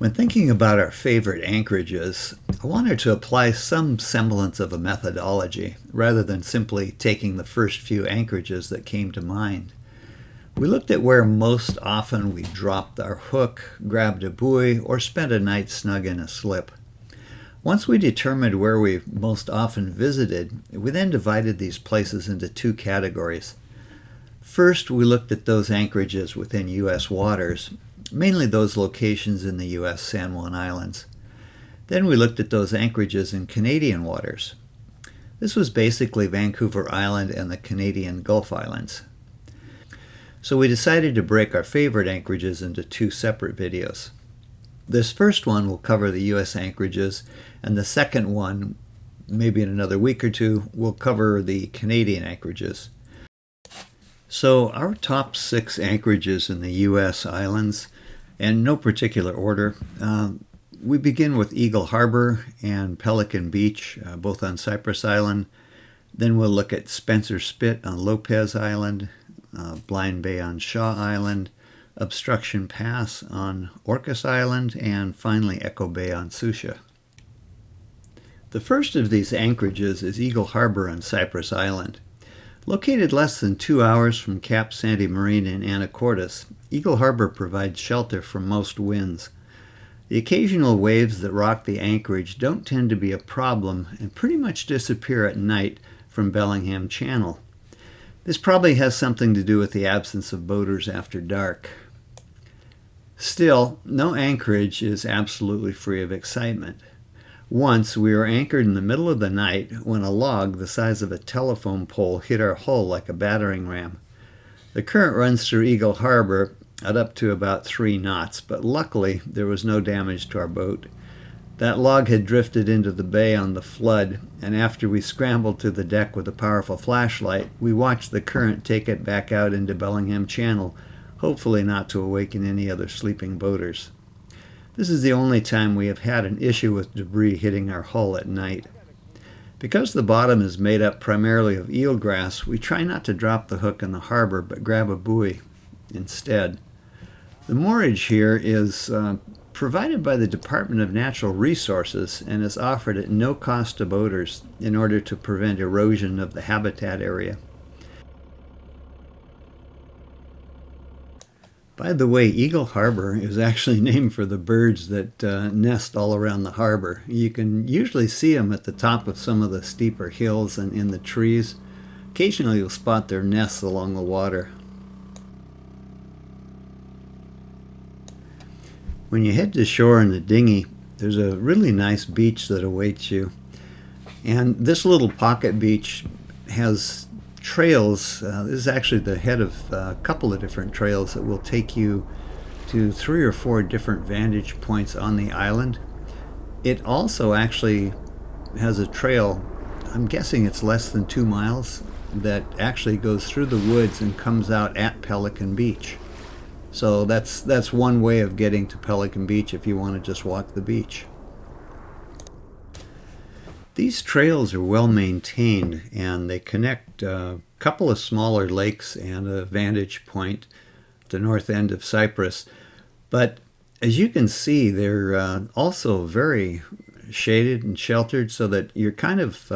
When thinking about our favorite anchorages, I wanted to apply some semblance of a methodology rather than simply taking the first few anchorages that came to mind. We looked at where most often we dropped our hook, grabbed a buoy, or spent a night snug in a slip. Once we determined where we most often visited, we then divided these places into two categories. First, we looked at those anchorages within U.S. waters, mainly those locations in the U.S. San Juan Islands. Then we looked at those anchorages in Canadian waters. This was basically Vancouver Island and the Canadian Gulf Islands. So we decided to break our favorite anchorages into two separate videos. This first one will cover the U.S. anchorages, and the second one, maybe in another week or two, will cover the Canadian anchorages. So our top 6 anchorages in the U.S. islands, and no particular order, we begin with Eagle Harbor and Pelican Beach, both on Cypress Island. Then we'll look at Spencer Spit on Lopez Island, Blind Bay on Shaw Island, Obstruction Pass on Orcas Island, and finally Echo Bay on Susha. The first of these anchorages is Eagle Harbor on Cypress Island. Located less than 2 hours from Cap Sandy Marine in Anacortes, Eagle Harbor provides shelter from most winds. The occasional waves that rock the anchorage don't tend to be a problem and pretty much disappear at night from Bellingham Channel. This probably has something to do with the absence of boaters after dark. Still, no anchorage is absolutely free of excitement. Once we were anchored in the middle of the night when a log the size of a telephone pole hit our hull like a battering ram. The current runs through Eagle Harbor at up to about 3 knots, but luckily there was no damage to our boat. That log had drifted into the bay on the flood, and after we scrambled to the deck with a powerful flashlight, we watched the current take it back out into Bellingham Channel, hopefully not to awaken any other sleeping boaters. This is the only time we have had an issue with debris hitting our hull at night. Because the bottom is made up primarily of eelgrass, we try not to drop the hook in the harbor but grab a buoy instead. The moorage here is provided by the Department of Natural Resources and is offered at no cost to boaters in order to prevent erosion of the habitat area. By the way, Eagle Harbor is actually named for the birds that nest all around the harbor. You can usually see them at the top of some of the steeper hills and in the trees. Occasionally you'll spot their nests along the water. When you head to shore in the dinghy, there's a really nice beach that awaits you. And this little pocket beach has trails. This is actually the head of a couple of different trails that will take you to 3 or 4 different vantage points on the island. It also actually has a trail, I'm guessing it's less than 2 miles, that actually goes through the woods and comes out at Pelican Beach. So that's one way of getting to Pelican Beach if you want to just walk the beach. These trails are well maintained and they connect a couple of smaller lakes and a vantage point, the north end of Cyprus. But as you can see, they're also very shaded and sheltered so that you're kind of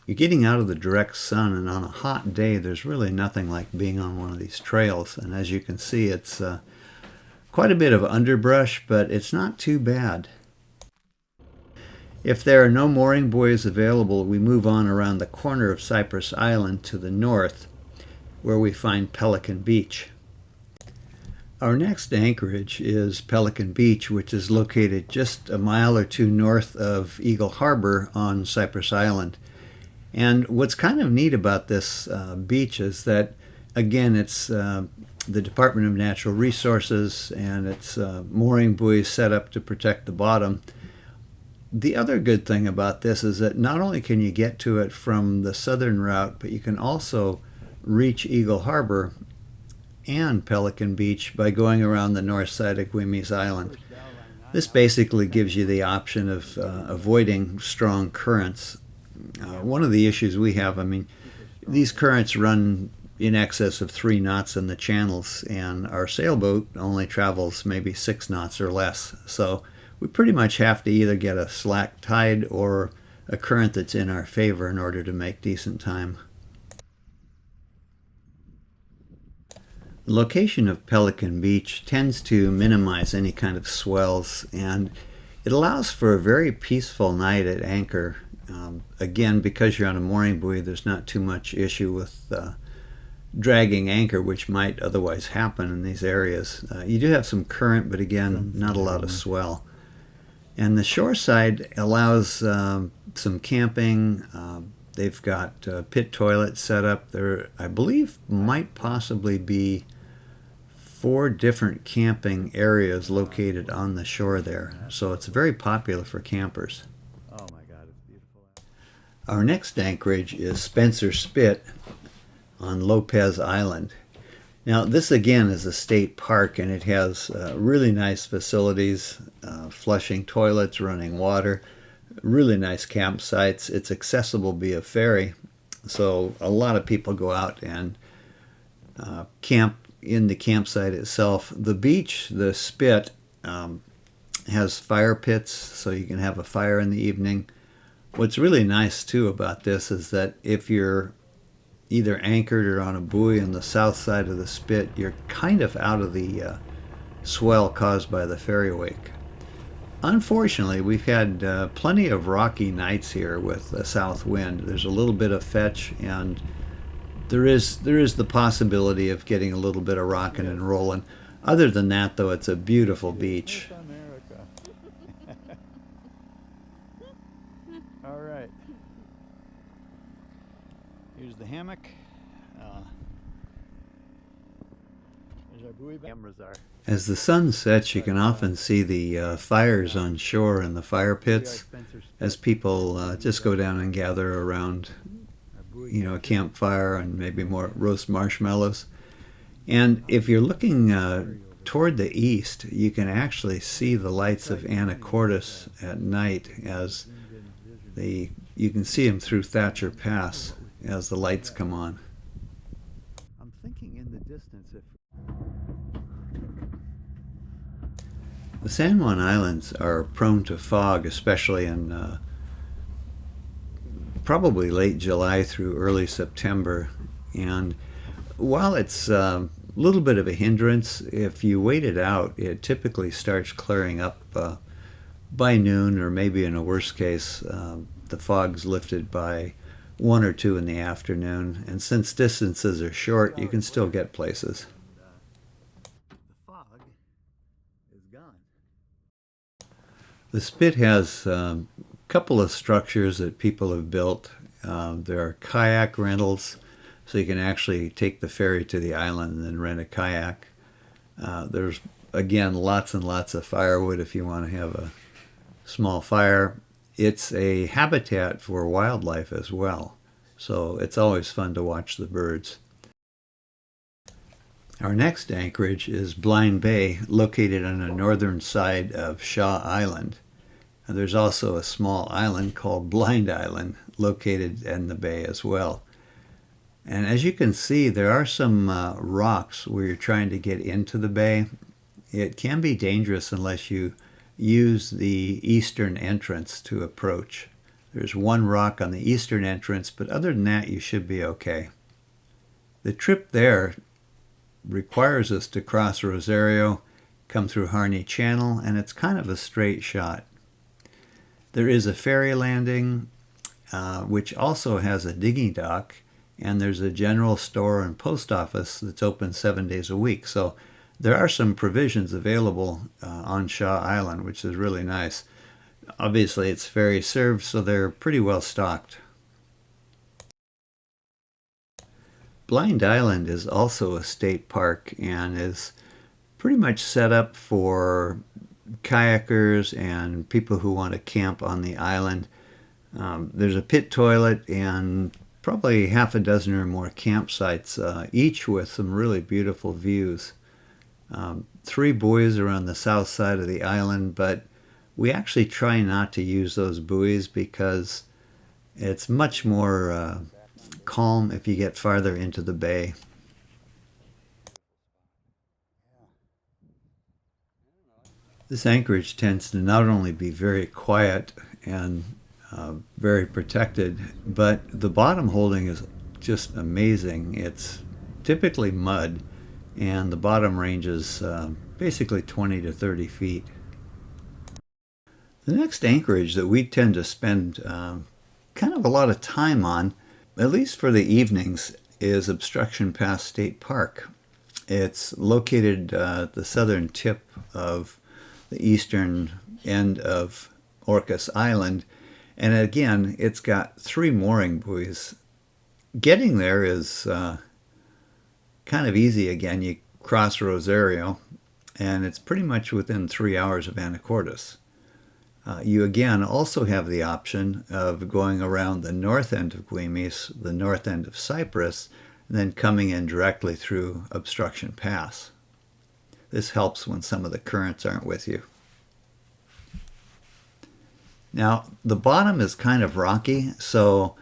you're getting out of the direct sun, and on a hot day there's really nothing like being on one of these trails. And as you can see, it's quite a bit of underbrush, but it's not too bad. If there are no mooring buoys available, we move on around the corner of Cypress Island to the north, where we find Pelican Beach. Our next anchorage is Pelican Beach, which is located just a mile or 2 north of Eagle Harbor on Cypress Island. And what's kind of neat about this beach is that, again, it's the Department of Natural Resources and it's mooring buoys set up to protect the bottom. The other good thing about this is that not only can you get to it from the southern route, but you can also reach Eagle Harbor and Pelican Beach by going around the north side of Guimis Island. This basically gives you the option of avoiding strong currents. One of the issues we have, these currents run in excess of 3 knots in the channels, and our sailboat only travels maybe 6 knots or less. So we pretty much have to either get a slack tide or a current that's in our favor in order to make decent time. The location of Pelican Beach tends to minimize any kind of swells, and it allows for a very peaceful night at anchor. Again, because you're on a mooring buoy, there's not too much issue with dragging anchor, which might otherwise happen in these areas. You do have some current, but again, not a lot of swell. And the shore side allows some camping. They've got pit toilets set up. There, I believe, might possibly be 4 different camping areas located on the shore there. So it's very popular for campers. Oh my God, it's beautiful. Our next anchorage is Spencer Spit on Lopez Island. Now, this again is a state park, and it has really nice facilities, flushing toilets, running water, really nice campsites. It's accessible via ferry, so a lot of people go out and camp in the campsite itself. The beach, the Spit, has fire pits, so you can have a fire in the evening. What's really nice too about this is that if you're either anchored or on a buoy on the south side of the Spit, you're kind of out of the swell caused by the ferry wake. Unfortunately, we've had plenty of rocky nights here with a south wind. There's a little bit of fetch, and there is the possibility of getting a little bit of rocking and rolling. Other than that, though, it's a beautiful beach. America. All right. Here's the hammock. There's our buoy. Cameras are. As the sun sets, you can often see the fires on shore and the fire pits as people just go down and gather around, a campfire and maybe more roast marshmallows. And if you're looking toward the east, you can actually see the lights of Anchorages at night as you can see them through Thatcher Pass as the lights come on. I'm thinking in the distance if The San Juan Islands are prone to fog, especially in probably late July through early September. And while it's a little bit of a hindrance, if you wait it out, it typically starts clearing up by noon, or maybe in a worst case, the fog's lifted by 1 or 2 in the afternoon. And since distances are short, you can still get places. the fog is gone. The Spit has a couple of structures that people have built. There are kayak rentals, so you can actually take the ferry to the island and then rent a kayak. There's, again, lots and lots of firewood if you want to have a small fire. It's a habitat for wildlife as well, so it's always fun to watch the birds. Our next anchorage is Blind Bay, located on the northern side of Shaw Island. And there's also a small island called Blind Island located in the bay as well. And as you can see, there are some rocks where you're trying to get into the bay. It can be dangerous unless you use the eastern entrance to approach. There's one rock on the eastern entrance, but other than that, you should be okay. The trip there requires us to cross Rosario, come through Harney Channel, and it's kind of a straight shot. There is a ferry landing, which also has a digging dock, and there's a general store and post office that's open 7 days a week. So there are some provisions available on Shaw Island, which is really nice. Obviously, it's ferry served, so they're pretty well stocked. Blind Island is also a state park and is pretty much set up for kayakers and people who want to camp on the island. There's a pit toilet and probably half a dozen or more campsites, each with some really beautiful views. 3 buoys are on the south side of the island, but we actually try not to use those buoys because it's much more calm if you get farther into the bay. This anchorage tends to not only be very quiet and very protected, but the bottom holding is just amazing. It's typically mud, and the bottom ranges basically 20 to 30 feet. The next anchorage that we tend to spend kind of a lot of time on, at least for the evenings, is Obstruction Pass State Park. It's located at the southern tip of the eastern end of Orcas Island, and again, it's got 3 mooring buoys. Getting there is kind of easy. Again, you cross Rosario, and it's pretty much within 3 hours of Anacortes. You again also have the option of going around the north end of Güemes, the north end of Cyprus, and then coming in directly through Obstruction Pass. This helps when some of the currents aren't with you. Now, the bottom is kind of rocky, so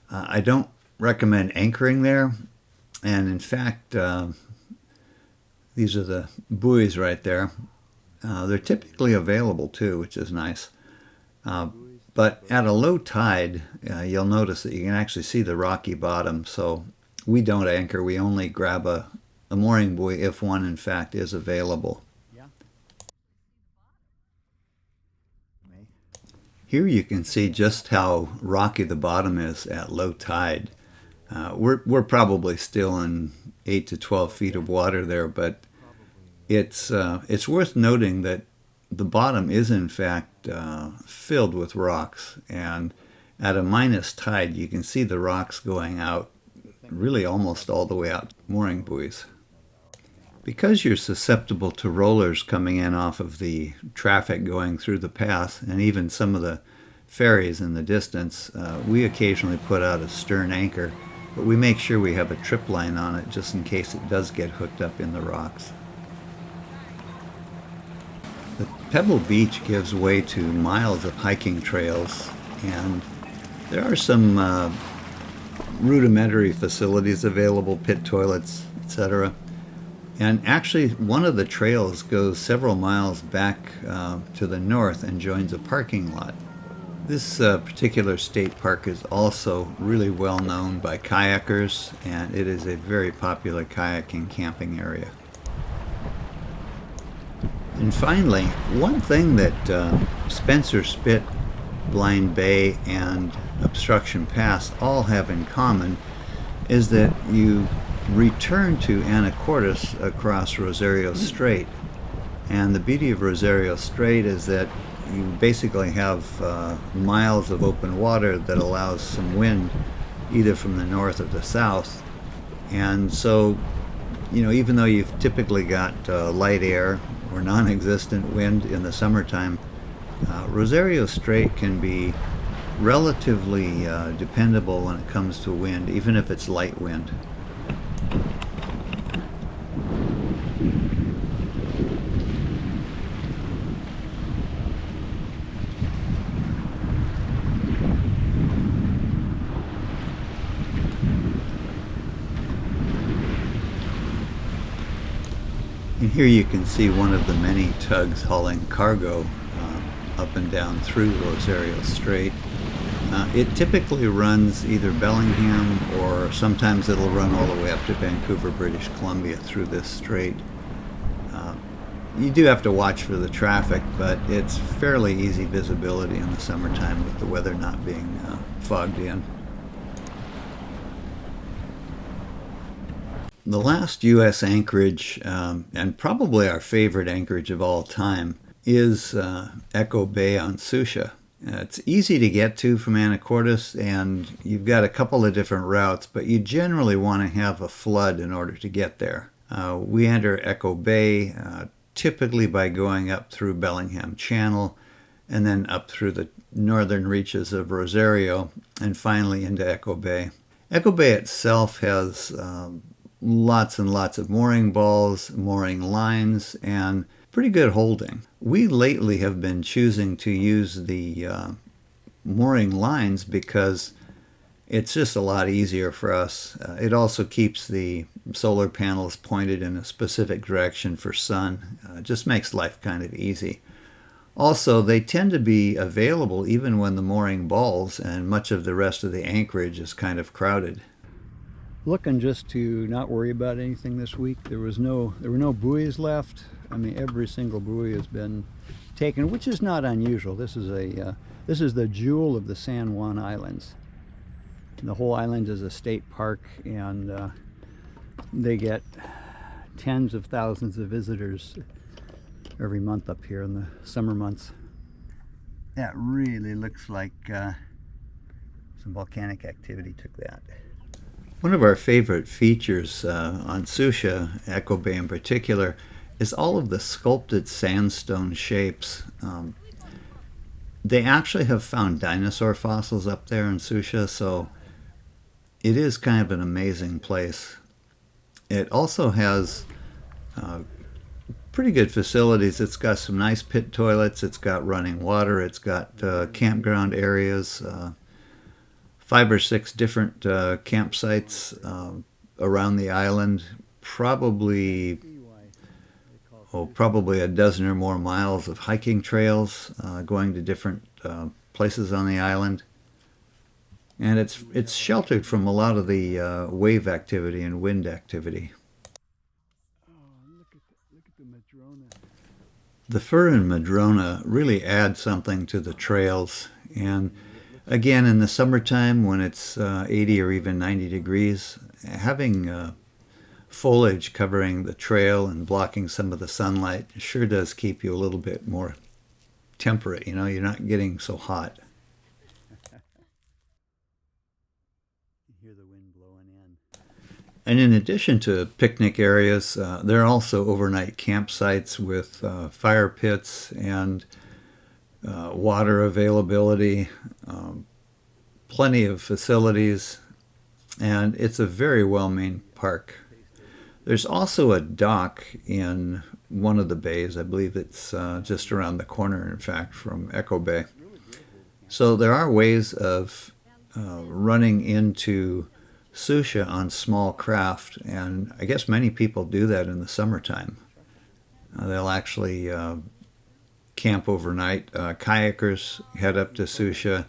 I don't recommend anchoring there. And in fact, these are the buoys right there. They're typically available too, which is nice. But at a low tide, you'll notice that you can actually see the rocky bottom. So we don't anchor. We only grab a mooring buoy if one, in fact, is available. Here you can see just how rocky the bottom is at low tide. We're probably still in 8 to 12 feet of water there, but it's worth noting that the bottom is in fact filled with rocks, and at a minus tide you can see the rocks going out really almost all the way out to mooring buoys. Because you're susceptible to rollers coming in off of the traffic going through the pass, and even some of the ferries in the distance, we occasionally put out a stern anchor, but we make sure we have a trip line on it just in case it does get hooked up in the rocks. The Pebble Beach gives way to miles of hiking trails, and there are some rudimentary facilities available, pit toilets, etc. And actually, one of the trails goes several miles back to the north and joins a parking lot. This particular state park is also really well known by kayakers, and it is a very popular kayaking camping area. And finally, one thing that Spencer Spit, Blind Bay, and Obstruction Pass all have in common is that you return to Anacortes across Rosario Strait. And the beauty of Rosario Strait is that you basically have miles of open water that allows some wind either from the north or the south. And so, you know, even though you've typically got light air or non-existent wind in the summertime, Rosario Strait can be relatively dependable when it comes to wind, even if it's light wind. And here you can see one of the many tugs hauling cargo up and down through Rosario Strait. It typically runs either Bellingham, or sometimes it'll run all the way up to Vancouver, British Columbia through this strait. You do have to watch for the traffic, but it's fairly easy visibility in the summertime with the weather not being fogged in. The last U.S. anchorage, and probably our favorite anchorage of all time, is Echo Bay on Susha. It's easy to get to from Anacortes, and you've got a couple of different routes, but you generally want to have a flood in order to get there. We enter Echo Bay typically by going up through Bellingham Channel, and then up through the northern reaches of Rosario, and finally into Echo Bay. Echo Bay itself has lots and lots of mooring balls, mooring lines, and pretty good holding. We lately have been choosing to use the mooring lines because it's just a lot easier for us. It also keeps the solar panels pointed in a specific direction for sun. Just makes life kind of easy. Also, they tend to be available even when the mooring balls and much of the rest of the anchorage is kind of crowded. Looking just to not worry about anything this week. There were no buoys left. I mean, every single buoy has been taken, which is not unusual. This is the jewel of the San Juan Islands. The whole island is a state park, and they get tens of thousands of visitors every month up here in the summer months. That really looks like some volcanic activity took that. One of our favorite features on Susha, Echo Bay in particular, is all of the sculpted sandstone shapes. They actually have found dinosaur fossils up there in Susha, so it is kind of an amazing place. It also has pretty good facilities. It's got some nice pit toilets, it's got running water, it's got campground areas, 5 or 6 different campsites around the island, probably a dozen or more miles of hiking trails going to different places on the island. And it's sheltered from a lot of the wave activity and wind activity. Look at the Madrona. The fir and madrona really add something to the trails. And again, in the summertime when it's 80 or even 90 degrees, having foliage covering the trail and blocking some of the sunlight sure does keep you a little bit more temperate. You know, you're not getting so hot. You hear the wind blowing in. And in addition to picnic areas, there are also overnight campsites with fire pits and water availability, plenty of facilities, and it's a very well-maintained park. There's also a dock in one of the bays. I believe it's just around the corner, in fact, from Echo Bay. So there are ways of running into Susha on small craft, and I guess many people do that in the summertime. They'll actually camp overnight. Kayakers head up to Susha,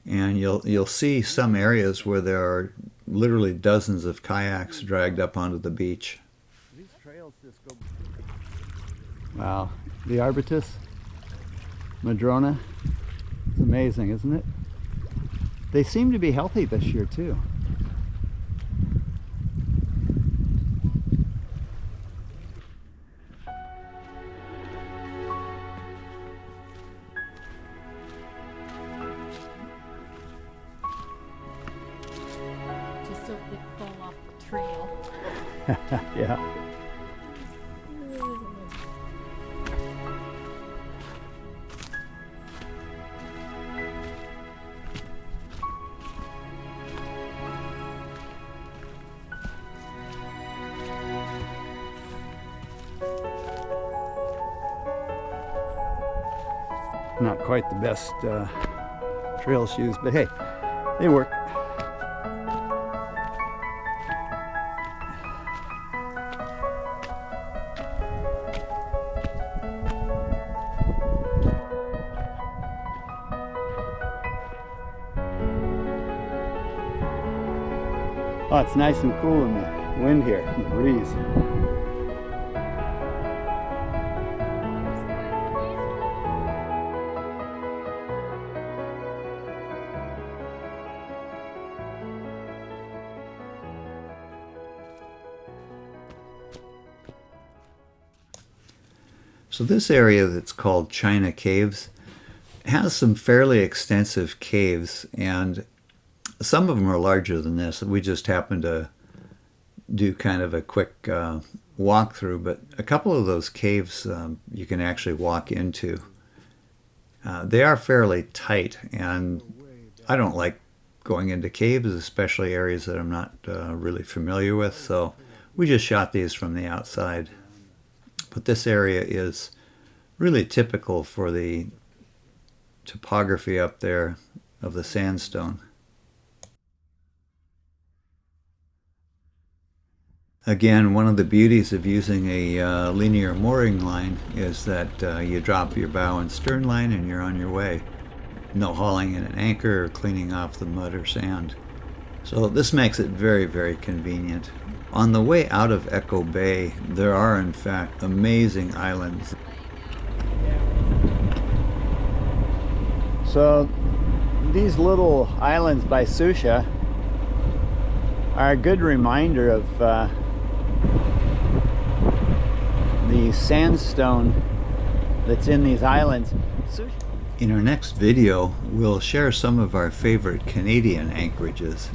and you'll see some areas where there are literally dozens of kayaks dragged up onto the beach. These trails just go. Wow, the arbutus, Madrona, it's amazing, isn't it? They seem to be healthy this year too. Just so they fall off the trail. Yeah. Not quite the best trail shoes, but hey, they work. Oh, it's nice and cool in the wind here, in the breeze. So this area that's called China Caves has some fairly extensive caves, and some of them are larger than this. We just happened to do kind of a quick walkthrough, but a couple of those caves you can actually walk into. They are fairly tight, and I don't like going into caves, especially areas that I'm not really familiar with, so we just shot these from the outside. But this area is really typical for the topography up there of the sandstone. Again, one of the beauties of using a linear mooring line is that you drop your bow and stern line and you're on your way. No hauling in an anchor or cleaning off the mud or sand. So this makes it very, very convenient. On the way out of Echo Bay, there are in fact amazing islands. So these little islands by Susha are a good reminder of the sandstone that's in these islands. In our next video, we'll share some of our favorite Canadian anchorages.